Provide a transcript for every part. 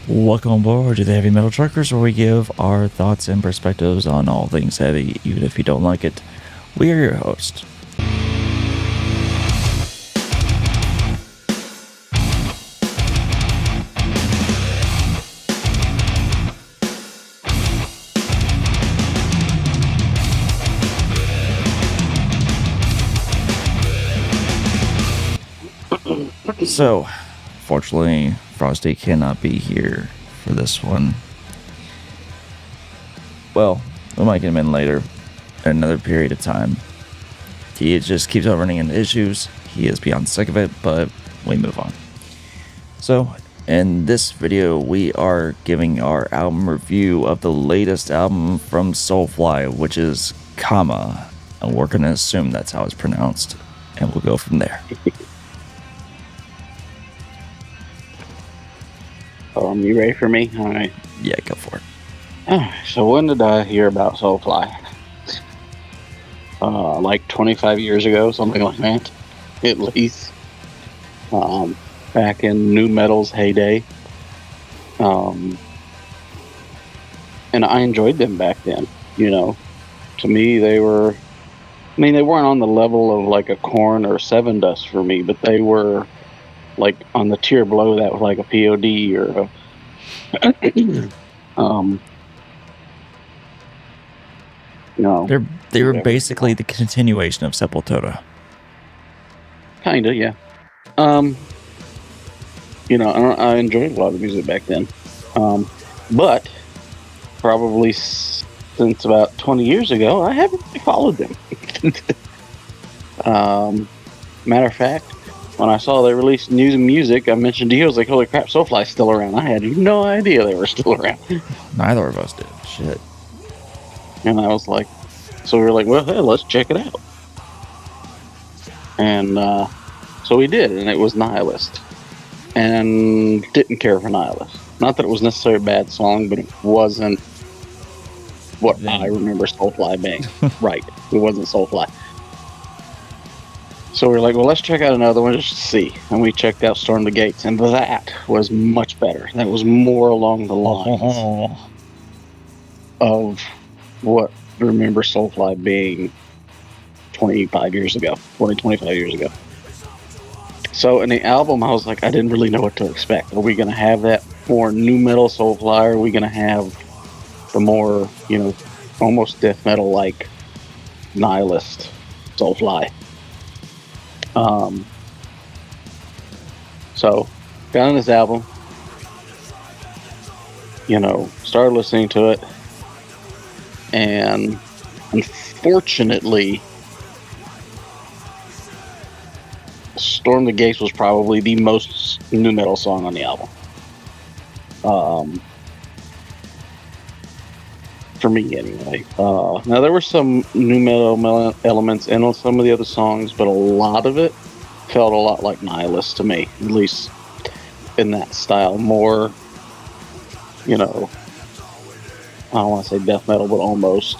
Welcome aboard to the Heavy Metal Truckers, where we give our thoughts and perspectives on all things heavy, even if you don't like it. We are your hosts. So, fortunately, Frosty cannot be here for this one. Well, we might get him in later, at another period of time. He just keeps on running into issues. He is beyond sick of it, but we move on. So, in this video, we are giving our album review of the latest album from Soulfly, which is Chama. And we're going to assume that's how it's pronounced, and we'll go from there. You ready for me? All right. Yeah, go for it. So when did I hear about Soulfly? Like 25 years ago, something like that, at least. Back in nu metal's heyday. And I enjoyed them back then. You know, to me they were. I mean, they weren't on the level of like a Korn or Seven Dust for me, but they were like on the tier below that, with like a POD or a. No, they were basically the continuation of Sepultura. Kinda, yeah. You know, I enjoyed a lot of music back then, but probably since about 20 years ago, I haven't really followed them. Matter of fact, when I saw they released new music, I mentioned to you, I was like, holy crap, Soulfly's still around. I had no idea they were still around. Neither of us did. Shit. And I was like, so we were like, well, hey, let's check it out. And so we did, and it was Nihilist. And didn't care for Nihilist. Not that it was necessarily a bad song, but it wasn't what I remember Soulfly being. Right. It wasn't Soulfly. So we were like, well, let's check out another one just to see. And we checked out Storm the Gates, and that was much better. That was more along the lines of what I remember Soulfly being 25 years ago. So in the album, I was like, I didn't really know what to expect. Are we going to have that more nu metal Soulfly? Or are we going to have the more, you know, almost death metal like Nihilist Soulfly? So got on this album, you know, started listening to it, and unfortunately, Storm the Gates was probably the most nu metal song on the album. For me, anyway. Now, there were some nu metal elements in on some of the other songs, but a lot of it felt a lot like Nihilist to me, at least in that style. More, you know, I don't want to say death metal, but almost,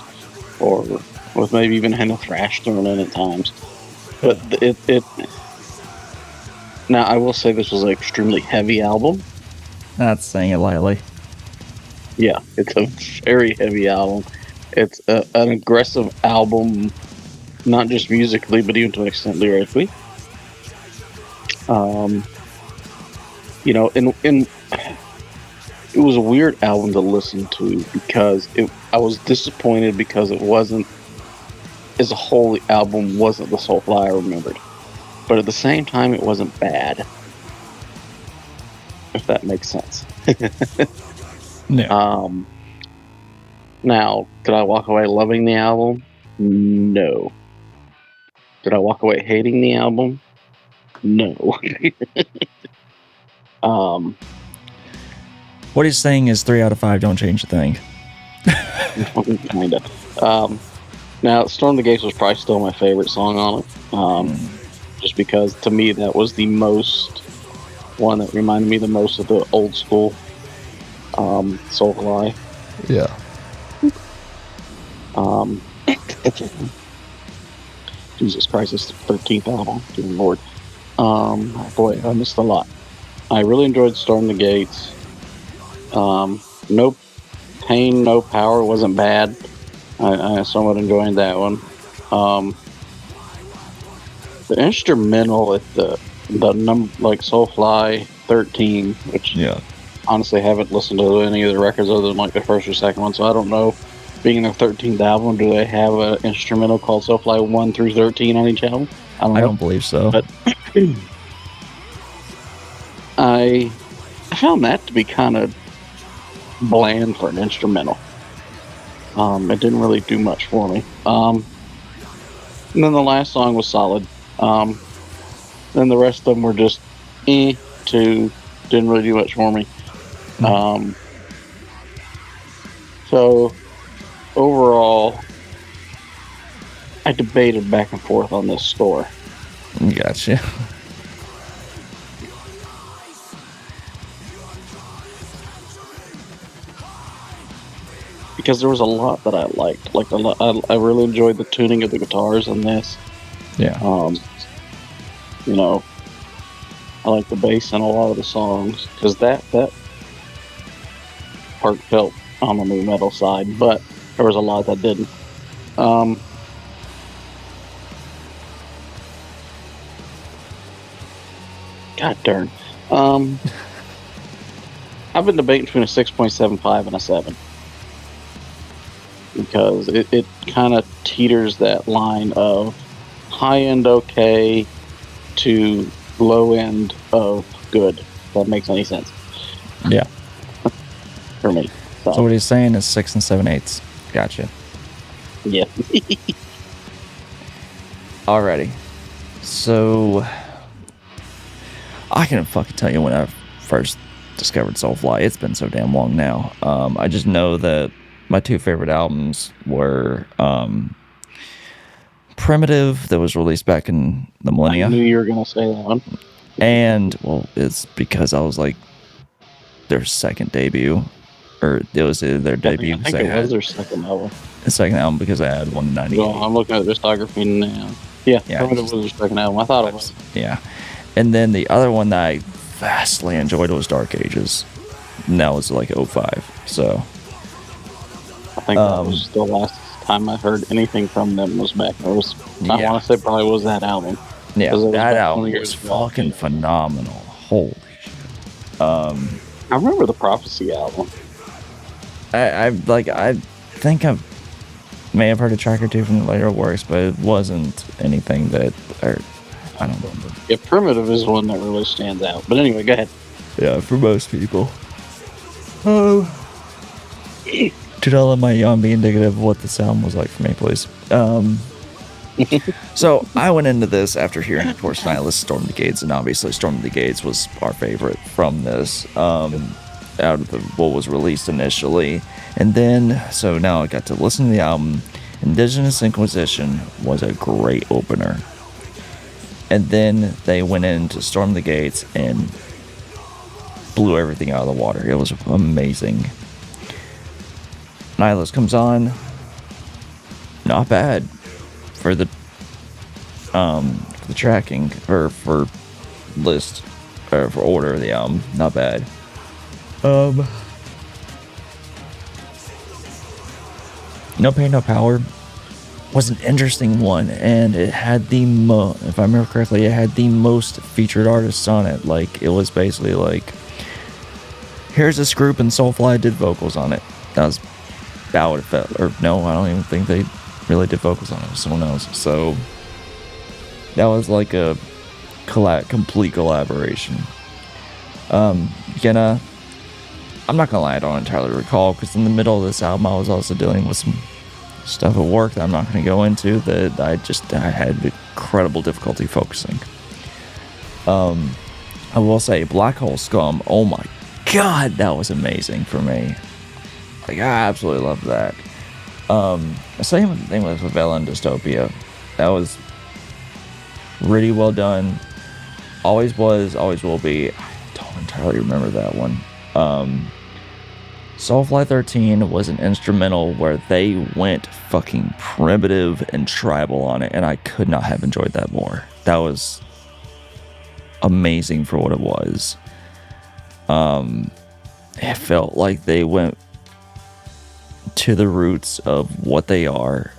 or with maybe even a thrash thrown in at times. But it now, I will say this was an extremely heavy album. Not saying it lightly. Yeah, it's a very heavy album. It's an aggressive album, not just musically, but even to an extent lyrically. You know, and it was a weird album to listen to because I was disappointed because it wasn't, as a whole, the album wasn't the Soulfly I remembered. But at the same time, it wasn't bad. If that makes sense. No. Now, did I walk away loving the album? No. Did I walk away hating the album? No. What he's saying is 3 out of 5 don't change a thing. Kinda. Now, Storm the Gates was probably still my favorite song on it. Just because, to me, that was the most one that reminded me the most of the old school Soulfly. Yeah. Jesus Christ, it's the 13th album. Dear Lord. Boy, I missed a lot. I really enjoyed Storm the Gates. No Pain, No Power wasn't bad. I somewhat enjoyed that one. The instrumental at the number like Soulfly 13, which Yeah. honestly haven't listened to any of the records other than like the first or second one, so I don't know. Being their 13th album, do they have an instrumental called Soulfly 1 through 13 on each album? I don't I know. don't believe so. But I found that to be kind of bland for an instrumental. It didn't really do much for me. And then the last song was solid. Then the rest of them were just to didn't really do much for me. So overall, I debated back and forth on this score. Gotcha. Because there was a lot that I liked. Like I really enjoyed the tuning of the guitars in this. Yeah. You know, I like the bass in a lot of the songs because that part felt on the new metal side, but there was a lot that didn't. God darn. I've been debating between a 6.75 and a 7 because it kind of teeters that line of high end okay to low end of good. If that makes any sense. Yeah. For me. So what he's saying is 6 7/8. Gotcha. Yeah. Alrighty. So I can fucking tell you when I first discovered Soulfly. It's been so damn long now. I just know that my two favorite albums were Primitive, that was released back in the millennia. I knew you were gonna say that one. And well, it's because I was like their second debut, or it was their debut. I think it was their second album. The second album because I had one in '98. Well, I'm looking at discography now. Yeah, Primitive was their second album. I thought it was. Yeah, and then the other one that I vastly enjoyed was Dark Ages. And that was like 05. So I think that was the last time I heard anything from them was back. I want to say probably was that album. Yeah, that album was fucking phenomenal. Holy shit. I remember the Prophecy album. I think I may have heard a track or two from the later works, but it wasn't anything that, I don't remember. Yeah, Primitive is one that really stands out. But anyway, go ahead. Yeah, for most people. Do not let my yawn be indicative of what the sound was like for me, please. So I went into this after hearing, of course, Nihilist Storm the Gates, and obviously Storm the Gates was our favorite from this, out of what was released initially. And then, so now I got to listen to the album. Indigenous Inquisition was a great opener. And then they went into Storm the Gates and blew everything out of the water. It was amazing. Nihilist comes on. Not bad for the tracking or for list or for order of the album. Not bad. No Pain, No Power was an interesting one, and it had the if I remember correctly, it had the most featured artists on it. Like, it was basically like, here's this group and Soulfly did vocals on it. That was about what it felt. Or no, I don't even think they really did vocals on it. It was someone else. So that was like a complete collaboration. Again, I'm not gonna lie, I don't entirely recall, because in the middle of this album I was also dealing with some stuff at work that I'm not gonna go into, that I had incredible difficulty focusing. I will say Black Hole Scum, oh my god, that was amazing for me. Like, I absolutely loved that. Same thing with Favela and Dystopia. That was really well done. Always was, always will be. I don't entirely remember that one. Soulfly 13 was an instrumental where they went fucking primitive and tribal on it, and I could not have enjoyed that more. That was amazing for what it was. it felt like they went to the roots of what they are,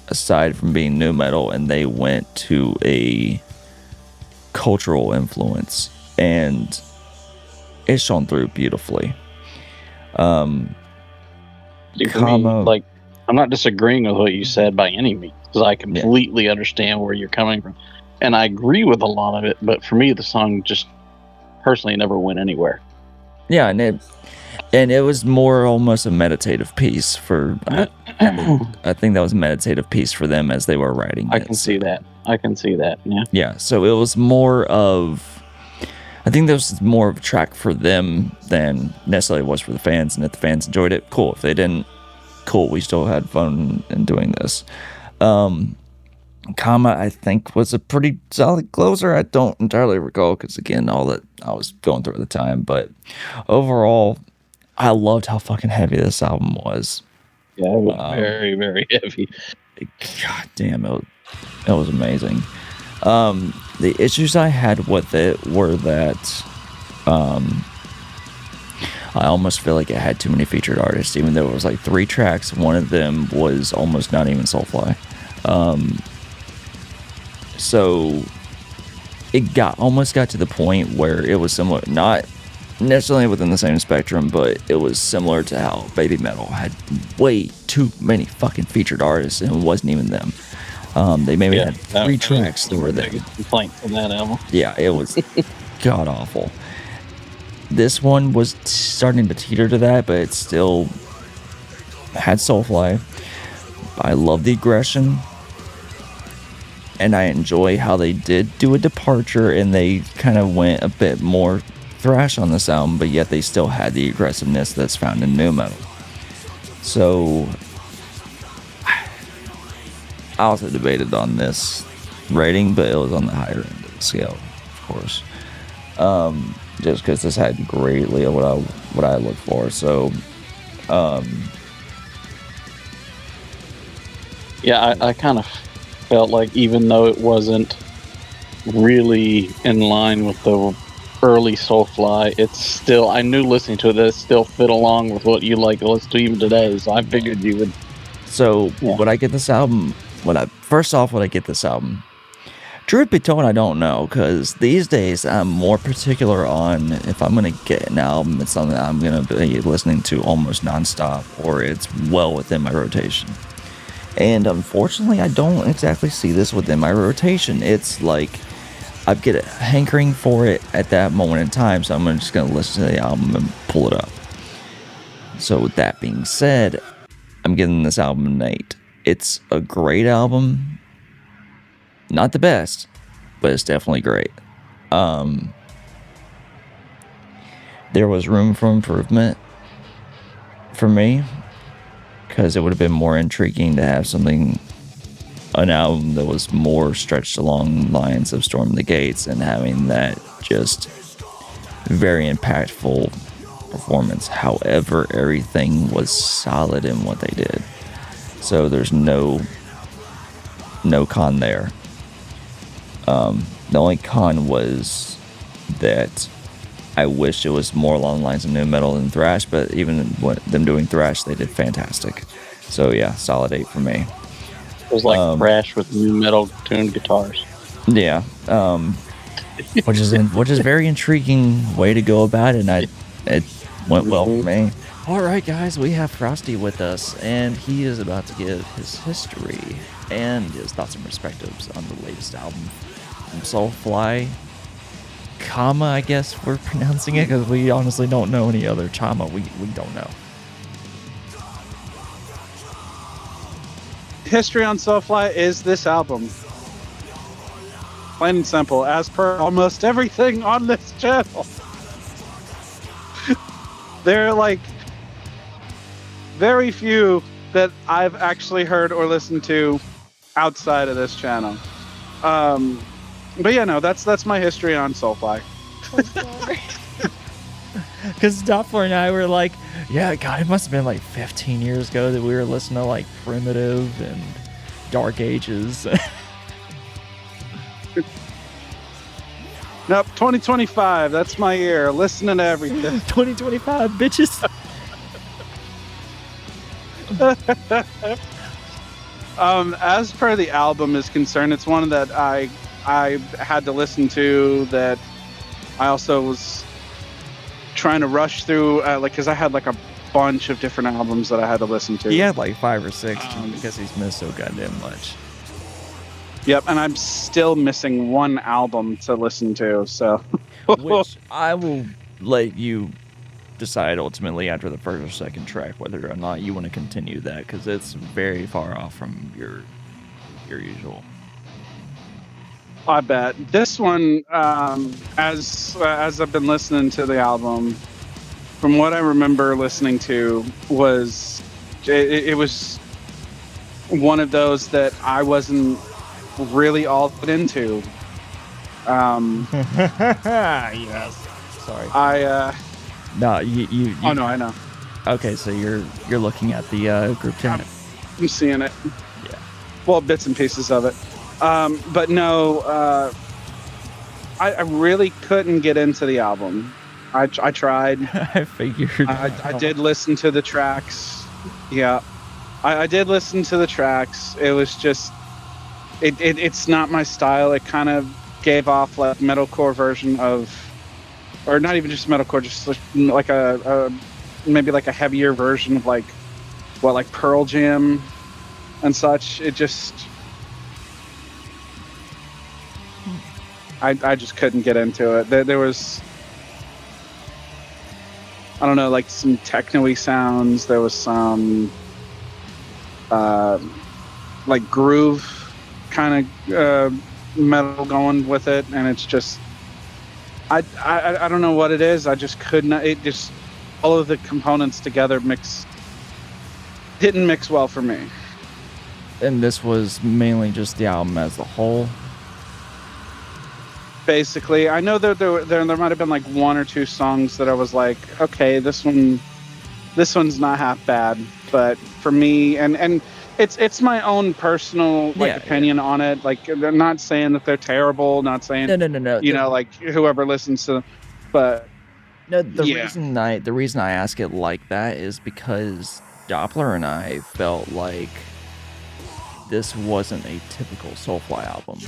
aside from being new metal, and they went to a cultural influence, and it's shown through beautifully. Chama, Like, I'm not disagreeing with what you said by any means, because I completely understand where you're coming from, and I agree with a lot of it. But for me, the song just personally never went anywhere. Yeah, and it was more almost a meditative piece for. I think that was a meditative piece for them as they were writing it. I can see that. Yeah. Yeah. So it was more of. I think that was more of a track for them than necessarily was for the fans. And if the fans enjoyed it, cool. If they didn't, cool. We still had fun in doing this. Chama, I think, was a pretty solid closer. I don't entirely recall because, again, all that I was going through at the time. But overall, I loved how fucking heavy this album was. Yeah, it was very, very heavy. God damn, it was amazing. The issues I had with it were that I almost feel like it had too many featured artists, even though it was like 3 tracks. One of them was almost not even Soulfly. So it almost got to the point where it was similar, not necessarily within the same spectrum, but it was similar to how Baby Metal had way too many fucking featured artists, and it wasn't even them. They maybe had 3 tracks that were there. Complaint from that album. Yeah, it was god awful. This one was starting to teeter to that, but it still had Soulfly. I love the aggression, and I enjoy how they did do a departure, and they kind of went a bit more thrash on this album, but yet they still had the aggressiveness that's found in new metal. So I also debated on this rating, but it was on the higher end of the scale, of course. Just because this had greatly what I look for. So, yeah, I kind of felt like, even though it wasn't really in line with the early Soulfly, it's still, I knew listening to it that it still fit along with what you like to listen to even today. So I figured you would. So would I get this album? Would I get this album? Truth be told, I don't know, because these days I'm more particular on if I'm going to get an album, it's something that I'm going to be listening to almost nonstop, or it's well within my rotation. And unfortunately, I don't exactly see this within my rotation. It's like I get a hankering for it at that moment in time, so I'm just going to listen to the album and pull it up. So with that being said, I'm giving this album an 8. It's a great album. Not the best, but it's definitely great. There was room for improvement for me, because it would have been more intriguing to have an album that was more stretched along lines of Storm the Gates, and having that just very impactful performance. However, everything was solid in what they did. So there's no con there. The only con was that I wish it was more along the lines of new metal than thrash, but even them doing thrash, they did fantastic. So yeah, solid 8 for me. It was like thrash with new metal tuned guitars. Yeah, which is very intriguing way to go about it, and it went well for me. All right, guys, we have Frosty with us, and he is about to give his history and his thoughts and perspectives on the latest album from Soulfly. Chama, I guess we're pronouncing it, because we honestly don't know any other Chama. We don't know. History on Soulfly is this album. Plain and simple, as per almost everything on this channel. There are like very few that I've actually heard or listened to outside of this channel. But yeah, no, that's my history on Soulfly. Because Doppler and I were like, yeah, God, it must have been like 15 years ago that we were listening to like Primitive and Dark Ages. Nope, 2025. That's my year. Listening to everything. 2025, bitches. As per the album is concerned, it's one that I had to listen to. That I also was trying to rush through, because I had like a bunch of different albums that I had to listen to. He had like 5 or 6 because he's missed so goddamn much. Yep, and I'm still missing one album to listen to. So, which I will let you decide ultimately after the first or second track whether or not you want to continue that, because it's very far off from your usual. I bet this one, as I've been listening to the album, from what I remember listening to, was it was one of those that I wasn't really all into. Yes. Sorry. No, you. Oh no, I know. Okay, so you're looking at the group chat. I'm seeing it. Yeah. Well, bits and pieces of it. But no, I really couldn't get into the album. I tried. I figured. I did listen to the tracks. Yeah, I did listen to the tracks. It was just, it's not my style. It kind of gave off like metalcore version of, or not even just metalcore, just like a maybe like a heavier version of like Pearl Jam and such. It just, I just couldn't get into it. There was, I don't know, like some techno-y sounds. There was some like groove kind of metal going with it, and it's just, I don't know what it is. I just could not. It just, all of the components together didn't mix well for me. And this was mainly just the album as a whole. Basically, I know that there might have been like 1 or 2 songs that I was like, okay, this one's not half bad. But for me, and it's my own personal opinion on it. Like, they're not saying that they're terrible, not saying No. You know, like whoever listens to them, but no. The reason I ask it like that is because Doppler and I felt like this wasn't a typical Soulfly album.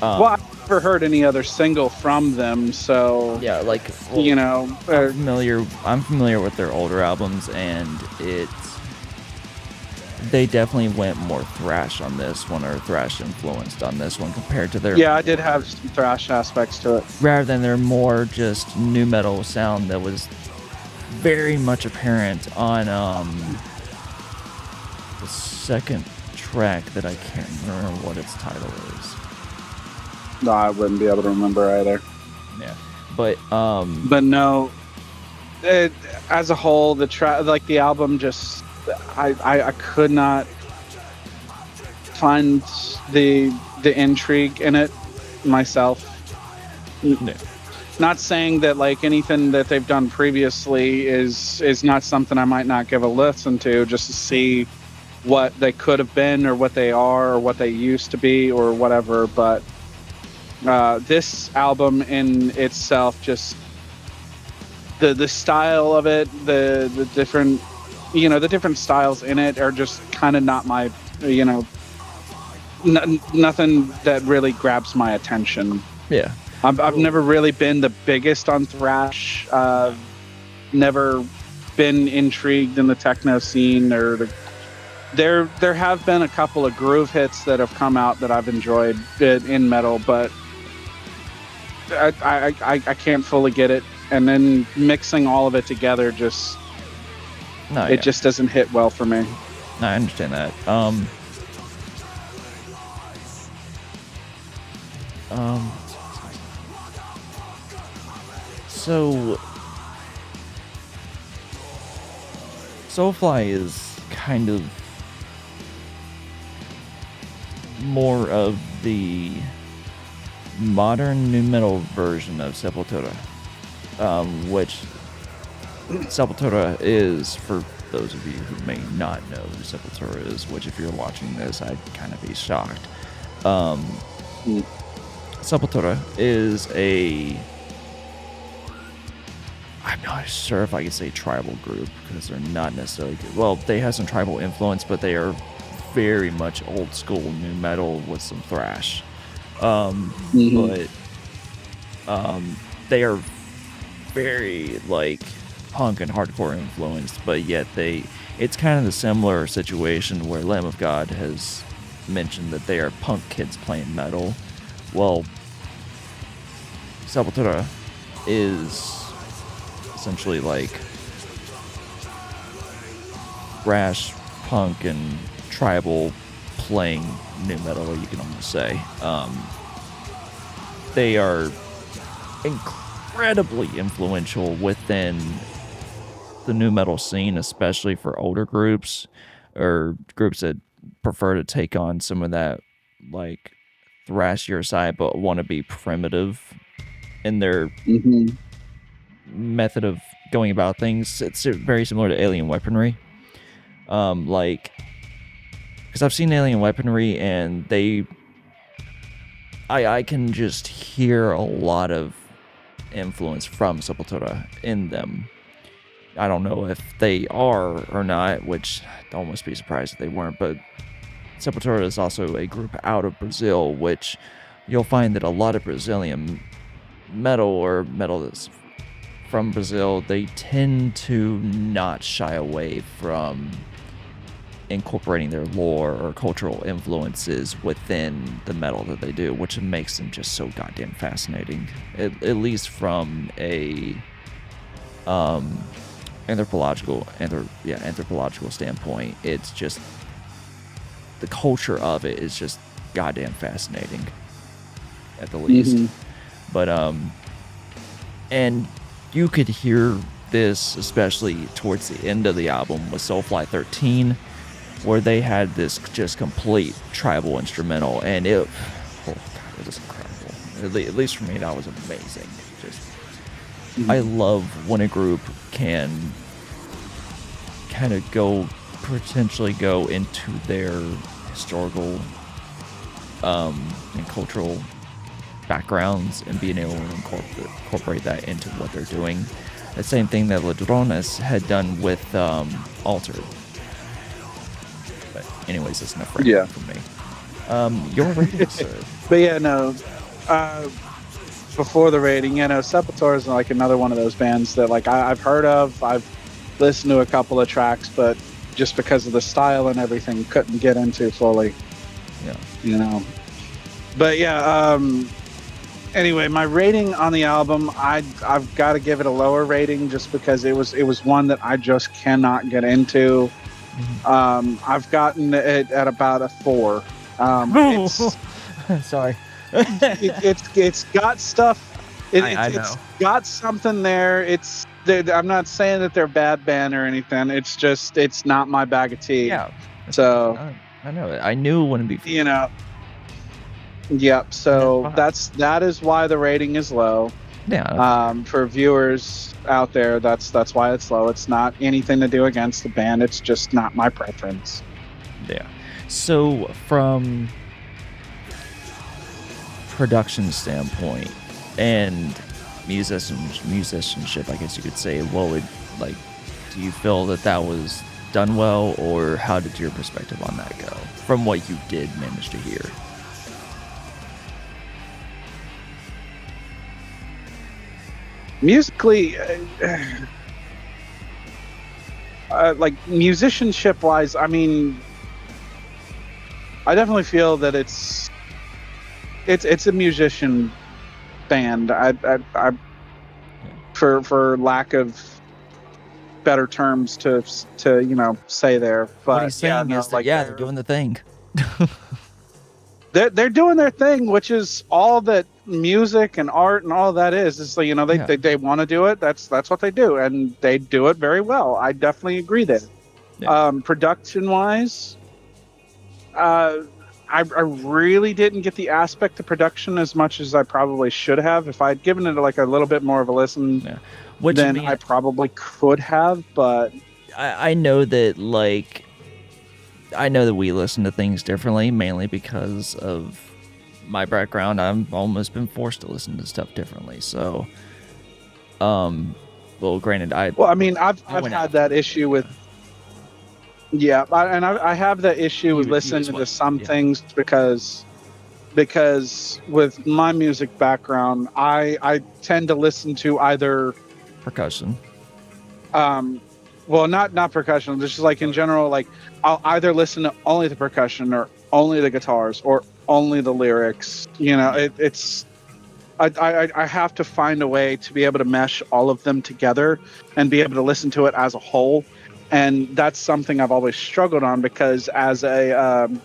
Well, I've never heard any other single from them, so yeah, like, well, you know, I'm familiar with their older albums, and they definitely went more thrash on this one, or thrash influenced on this one compared to their. Yeah, I did have some thrash aspects to it, rather than their more just nu metal sound that was very much apparent on the second track that I can't remember what its title is. No, I wouldn't be able to remember either. Yeah, but no, as a whole, the album just, I could not find the intrigue in it myself. No. Not saying that like anything that they've done previously is not something I might not give a listen to, just to see what they could have been, or what they are, or what they used to be, or whatever. But this album in itself, just the style of it, the different, the different styles in it are just kind of not my, nothing that really grabs my attention. Yeah. I've never really been the biggest on thrash. Never been intrigued in the techno scene, or there have been a couple of groove hits that have come out that I've enjoyed in metal, but I can't fully get it. And then mixing all of it together just just doesn't hit well for me. No, I understand that. So Soulfly is kind of more of the modern nu metal version of Sepultura, which Sepultura is, for those of you who may not know who Sepultura is, which if you're watching this, I'd kind of be shocked. Sepultura is I'm not sure if I could say tribal group, because they're not necessarily good. Well, they have some tribal influence, but they are very much old school new metal with some thrash. But they are very like punk and hardcore influenced, but yet it's kind of the similar situation where Lamb of God has mentioned that they are punk kids playing metal. Well, Sepultura is essentially like thrash, punk, and tribal playing new metal, you can almost say. They are incredibly influential within the new metal scene, especially for older groups or groups that prefer to take on some of that like thrashier side but want to be primitive in their method of going about things. It's very similar to Alien Weaponry. Like, because I've seen Alien Weaponry and I can just hear a lot of influence from Sepultura in them. I don't know if they are or not, which I'd almost be surprised if they weren't, but Sepultura is also a group out of Brazil, which you'll find that a lot of Brazilian metal or metal that's from Brazil, they tend to not shy away from incorporating their lore or cultural influences within the metal that they do, which makes them just so goddamn fascinating. At least from a anthropological standpoint, it's just the culture of it is just goddamn fascinating, at the least. But and you could hear this especially towards the end of the album with Soulfly 13, where they had this just complete tribal instrumental, and it was incredible. At least for me, that was amazing. Just I love when a group can kind of potentially go into their historical and cultural backgrounds and being able to incorporate that into what they're doing. The same thing that Ladrones had done with Altered. But anyways, that's enough for me. Your rating, sir. But yeah, no. Before the rating, Sepultura is like another one of those bands that like I've heard of. I've listened to a couple of tracks, but just because of the style and everything, couldn't get into fully. Yeah. But yeah. Anyway, my rating on the album, I've got to give it a lower rating just because it was one that I just cannot get into. I've gotten it at about a 4. Sorry. It's got stuff. I know. It's got something there. I'm not saying that they're a bad band or anything. It's just it's not my bag of tea. Yeah. So I know it. I knew it wouldn't be. Yep. So that is why the rating is low. Yeah. For viewers out there, that's why it's low. It's not anything to do against the band. It's just not my preference. Yeah. So from production standpoint and musicianship, I guess you could say, do you feel that was done well, or how did your perspective on that go from what you did manage to hear? Musically, like musicianship wise, I mean, I definitely feel that it's a musician band. I for lack of better terms to say there. But what he's saying is that they're doing the thing. They're doing their thing, which is all that music and art and all that is they want to do it. That's what they do, and they do it very well. I definitely agree there. Yeah. Production wise, I really didn't get the aspect of production as much as I probably should have. If I'd given it like a little bit more of a listen, then I probably could have. But I know that we listen to things differently, mainly because of my background, I've almost been forced to listen to stuff differently. So, well, granted, I mean, I've had that issue with. Yeah, I have that issue with listening to some things because with my music background, I tend to listen to either percussion. Well, not percussion. Just like in general, like I'll either listen to only the percussion or only the guitars or only the lyrics. You know, it's I have to find a way to be able to mesh all of them together and be able to listen to it as a whole. And that's something I've always struggled on because as an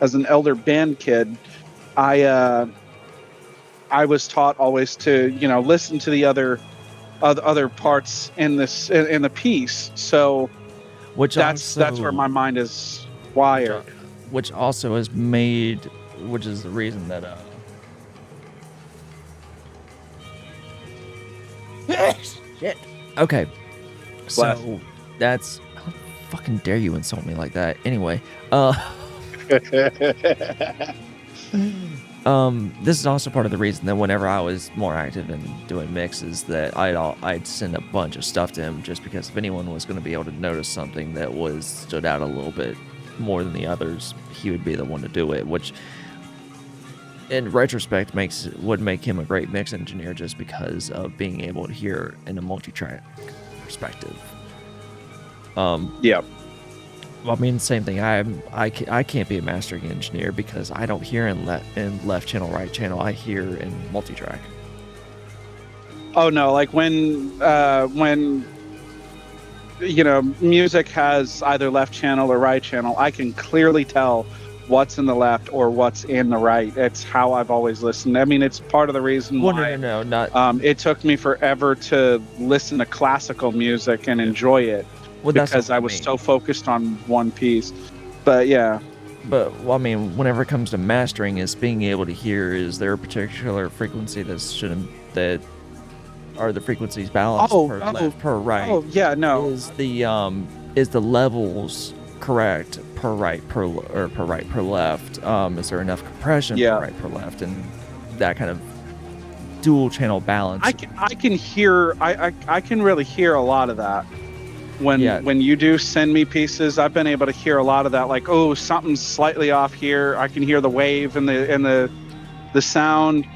elder band kid, I was taught always to listen to the other parts in the piece. So that's where my mind is wired. Which also has made, which is the reason that shit. Okay. So that's, how fucking dare you insult me like that? Anyway, this is also part of the reason that whenever I was more active in doing mixes, that I'd send a bunch of stuff to him, just because if anyone was going to be able to notice something that stood out a little bit more than the others, he would be the one to do it, which in retrospect would make him a great mix engineer, just because of being able to hear in a multi-track perspective. Yeah. Well, I mean, same thing. I can't be a mastering engineer because I don't hear in left channel, right channel. I hear in multi-track. Oh no! Like when music has either left channel or right channel, I can clearly tell what's in the left or what's in the right. It's how I've always listened. I mean, it's part of the reason why. No, not. It took me forever to listen to classical music and enjoy it. Well, because I was so focused on one piece. But yeah. But well, I mean, whenever it comes to mastering, is being able to hear, is there a particular frequency that are the frequencies balanced per left, per right? Oh yeah, no. Is the levels correct per right, per left? Is there enough compression per right, per left, and that kind of dual channel balance? I can hear. I can really hear a lot of that. When you do send me pieces, I've been able to hear a lot of that. Like, oh, something's slightly off here. I can hear the wave and the sound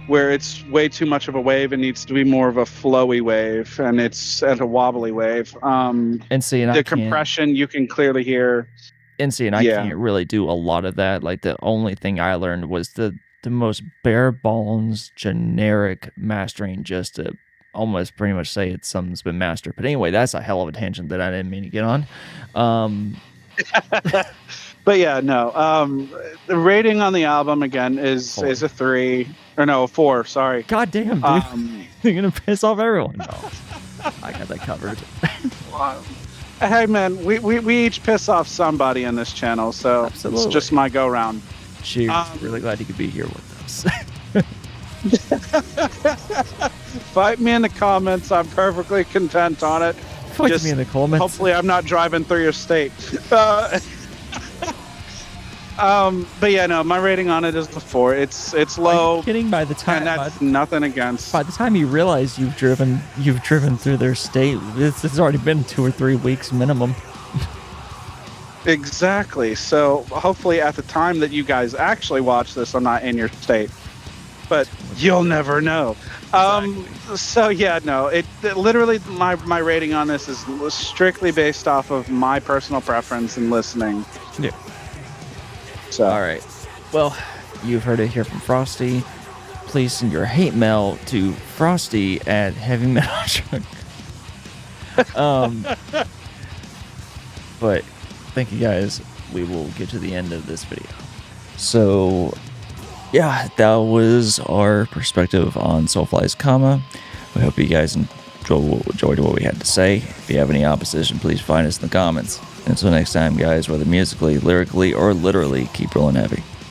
where it's way too much of a wave. It needs to be more of a flowy wave, and it's at a wobbly wave. And see, and the compression you can clearly hear. And see, and I can't really do a lot of that. Like, the only thing I learned was the most bare bones generic mastering, just to almost pretty much say something's been mastered. But anyway, that's a hell of a tangent that I didn't mean to get on. But yeah, no. The rating on the album again is a 3 or no, a 4. Sorry. God damn, dude. You're gonna piss off everyone. No, I got that covered. Hey man, we each piss off somebody in this channel, so Absolutely. It's just my go round. Cheers. Really glad you could be here with us. Fight me in the comments. I'm perfectly content on it. Fight me in the comments. Hopefully I'm not driving through your state. But yeah, no, my rating on it is a 4. It's low. Are you kidding? By the time, and that's nothing against. By the time you realize you've driven through their state, it's already been 2 or 3 weeks minimum. Exactly. So hopefully at the time that you guys actually watch this, I'm not in your state. But you'll never know. Exactly. So yeah, no, it literally my rating on this is strictly based off of my personal preference in listening. Yeah. So all right. Well, you've heard it here from Frosty. Please send your hate mail to frosty@heavymetaltruck. But thank you guys. We will get to the end of this video. So yeah, that was our perspective on Soulfly's Chama. We hope you guys enjoyed what we had to say. If you have any opposition, please find us in the comments. Until next time, guys, whether musically, lyrically, or literally, keep rolling heavy.